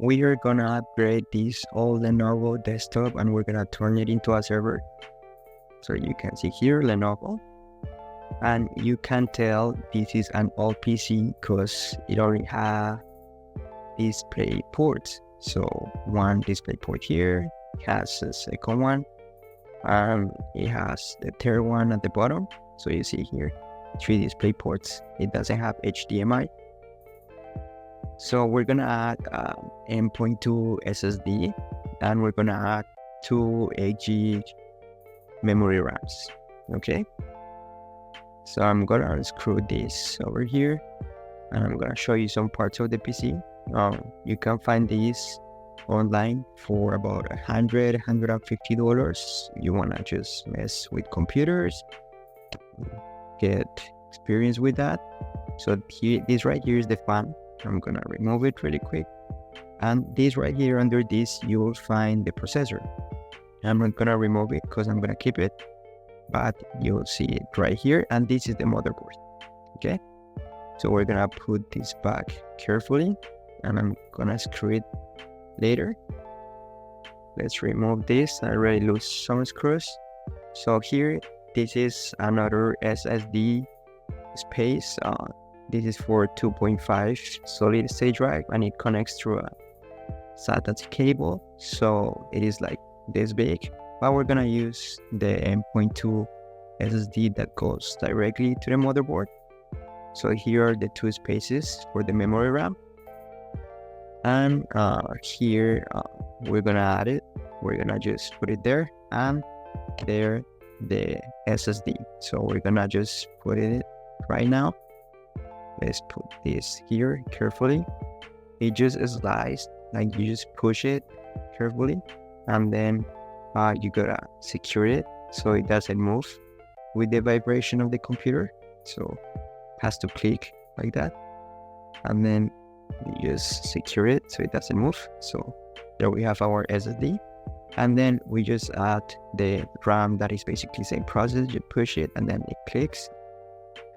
we are gonna upgrade this old Lenovo desktop and we're gonna turn it into a server. So you can see here Lenovo, and you can tell this is an old PC because it already has display ports. So one display port here, it has a second one, and it has the third one at the bottom. So you see here 3 display ports. It doesn't have HDMI. So we're gonna add M.2 SSD, and we're gonna add 2 8GB memory RAMs. Okay, so I'm gonna unscrew this over here, and I'm gonna show you some parts of the PC. You can find these online for about $150. You wanna just mess with computers, get experience with that. So here, this right here is the fan. I'm gonna remove it really quick, and this right here, under this you will find the processor. I'm not gonna remove it because I'm gonna keep it, but you'll see it right here, and this is the motherboard. Okay, so we're gonna put this back carefully, and I'm gonna screw it later. Let's remove this. I already lose some screws. So here, this is another SSD space. This is for 2.5 solid state drive, and it connects through a SATA cable, so it is like this big. But we're gonna use the M.2 SSD that goes directly to the motherboard. So here are the 2 spaces for the memory RAM, and here we're gonna add it. We're gonna just put it there, and there the SSD. So we're gonna just put it right now. Let's put this here carefully. It just slides, like you just push it carefully, and then you gotta secure it so it doesn't move with the vibration of the computer. So it has to click like that, and then you just secure it so it doesn't move. So there we have our SSD, and then we just add the RAM that is basically the same process. You push it and then it clicks,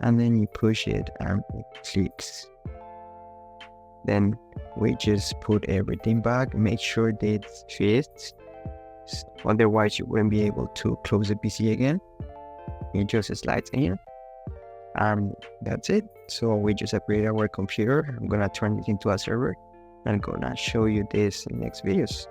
and then you push it and it clicks. Then we just put everything back, make sure that it fits, otherwise you wouldn't be able to close the PC again. It just slides in, and that's it. So we just upgraded our computer. I'm gonna turn it into a server, and I'm gonna show you this in next videos.